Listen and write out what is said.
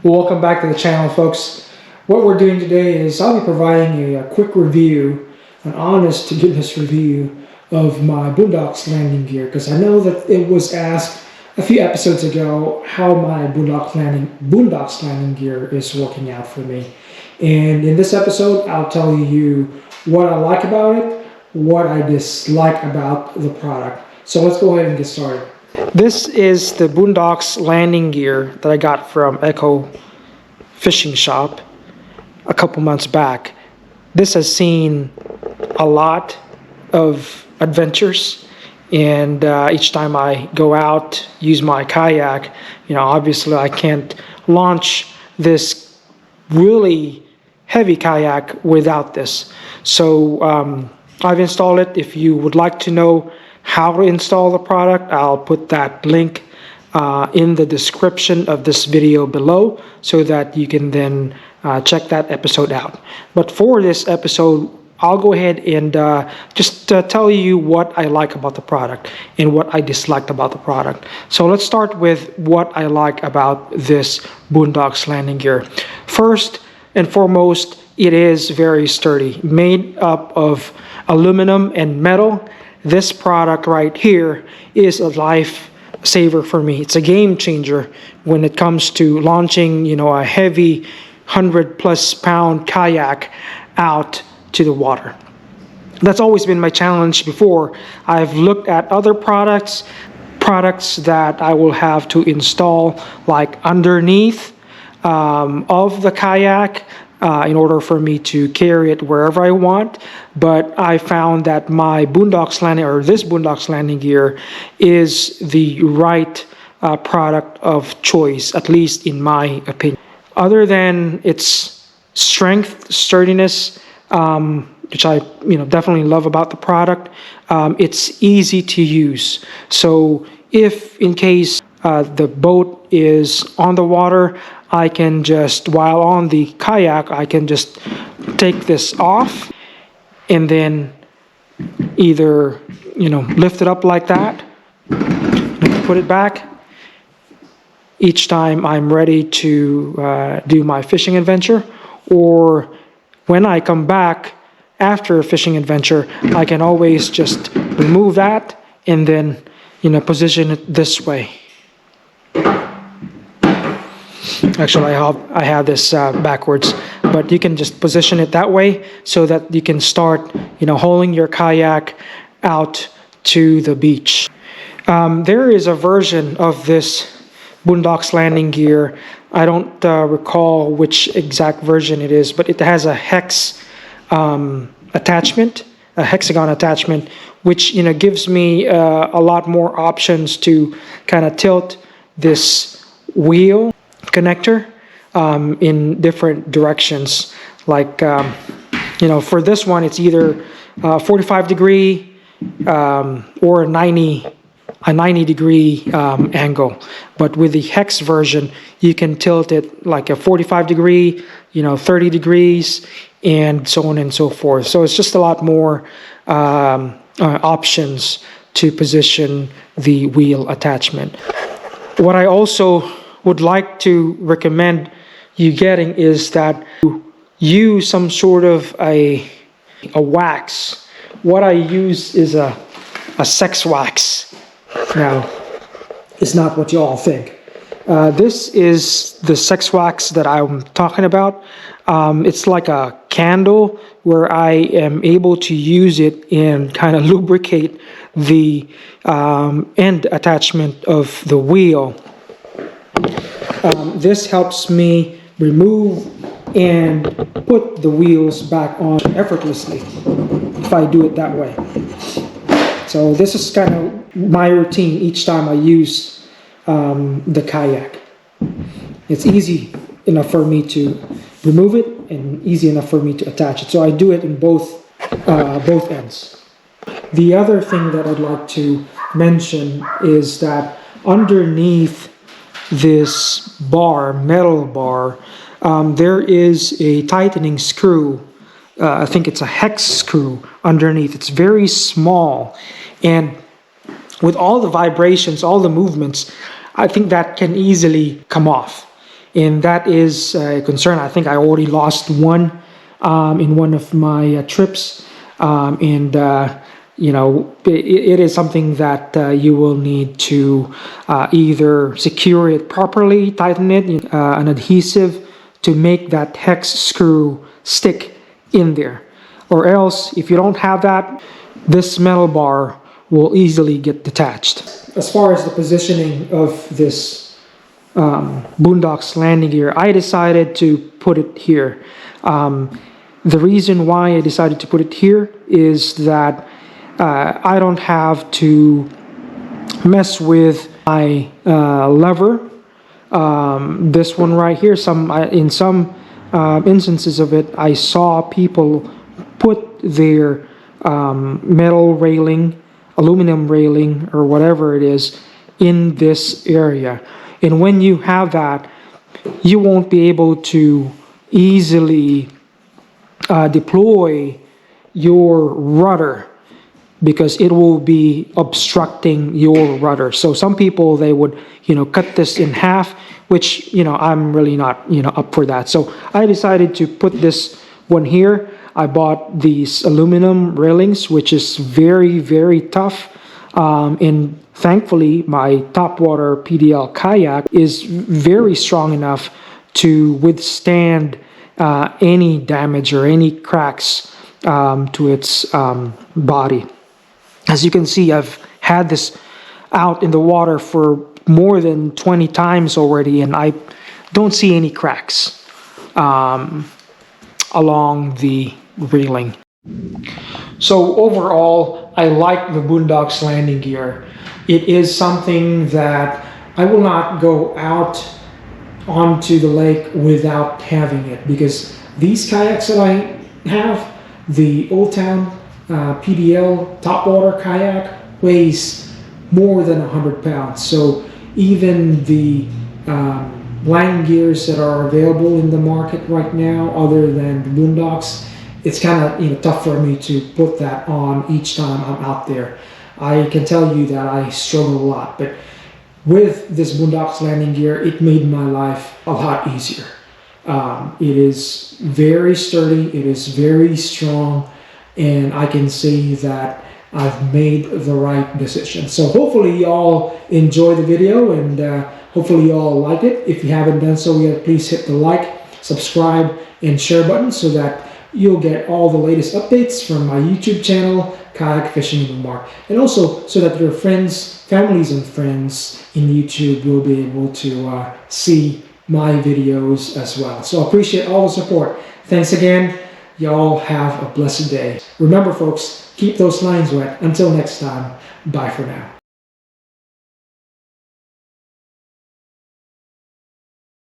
Well, welcome back to the channel, folks. What we're doing today is I'll be providing a quick review, an honest-to-goodness review of my Boonedox Landing Gear, because I know that it was asked a few episodes ago how my Boonedox Landing Gear is working out for me. And in this episode, I'll tell you what I like about it, what I dislike about the product. So let's go ahead and get started. This is the Boonedox Landing Gear that I got from Echo Fishing Shop a couple months back. This has seen a lot of adventures, and each time I go out, use my kayak, obviously I can't launch this really heavy kayak without this. So I've installed it. If you would like to know how to install the product, I'll put that link in the description of this video below so that you can then check that episode out. But for this episode, I'll go ahead and just tell you what I like about the product and what I disliked about the product. So let's start with what I like about this Boonedox Landing Gear. First and foremost, it is very sturdy, made up of aluminum and metal. This product right here is a lifesaver for me. It's a game changer when it comes to launching, a heavy 100+ pound kayak out to the water. That's always been my challenge before. I've looked at other products that I will have to install like underneath of the kayak in order for me to carry it wherever I want. But I found that my this Boonedox Landing Gear is the right product of choice, at least in my opinion. Other than its strength, sturdiness, which I definitely love about the product, it's easy to use. So if in case the boat is on the water, I can just, while on the kayak, I can just take this off and then either, lift it up like that, put it back each time I'm ready to do my fishing adventure, or when I come back after a fishing adventure, I can always just remove that and then, position it this way. Actually, I have this backwards, but you can just position it that way so that you can start, hauling your kayak out to the beach. There is a version of this Boonedox Landing Gear. I don't recall which exact version it is, but it has a hex attachment, a hexagon attachment, which gives me a lot more options to kind of tilt this wheel connector in different directions. Like for this one, it's either 45 degree or a 90 degree angle. But with the hex version, you can tilt it like a 45 degree, 30 degrees, and so on and so forth. So it's just a lot more options to position the wheel attachment. What I also would like to recommend you getting is that you use some sort of a wax. What I use is a sex wax. Now, it's not what you all think. This is the sex wax that I'm talking about. It's like a candle where I am able to use it and kind of lubricate the end attachment of the wheel. This helps me remove and put the wheels back on effortlessly if I do it that way. So this is kind of my routine each time I use the kayak. It's easy enough for me to remove it and easy enough for me to attach it. So I do it in both ends. The other thing that I'd like to mention is that underneath this metal bar, there is a tightening screw. I think it's a hex screw underneath. It's very small, and with all the vibrations, all the movements, I think that can easily come off. and that is a concern. I think I already lost one in one of my trips, and you know, it is something that you will need to either secure it properly, tighten it, an adhesive to make that hex screw stick in there, or else if you don't have that, this metal bar will easily get detached. As far as the positioning of this Boonedox landing gear, I decided to put it here. The reason why I decided to put it here is that I don't have to mess with my lever. This one right here, in some instances of it, I saw people put their metal railing, aluminum railing, or whatever it is, in this area. And when you have that, you won't be able to easily deploy your rudder, because it will be obstructing your rudder. So some people, they would, you know, cut this in half, which, you know, I'm really not, you know, up for that. So I decided to put this one here. I bought these aluminum railings, which is very, very tough. And thankfully, my topwater PDL kayak is very strong enough to withstand any damage or any cracks to its body. As you can see, I've had this out in the water for more than 20 times already, and I don't see any cracks along the railing. So overall, I like the Boonedox landing gear. It is something that I will not go out onto the lake without having it, because these kayaks that I have, the Old Town PDL topwater kayak, weighs more than 100 pounds. So even the landing gears that are available in the market right now, other than the Boonedox, it's kind of, you know, tough for me to put that on each time I'm out there. I can tell you that I struggle a lot, but with this Boonedox landing gear, it made my life a lot easier. It is very sturdy, it is very strong, and I can say that I've made the right decision. So hopefully you all enjoy the video, and hopefully you all like it. If you haven't done so yet, please hit the like, subscribe, and share button so that you'll get all the latest updates from my YouTube channel, Kayak Fishing with Mark. And also so that your friends, families and friends in YouTube will be able to see my videos as well. So I appreciate all the support. Thanks again. Y'all have a blessed day. Remember folks, keep those lines wet. Until next time, bye for now.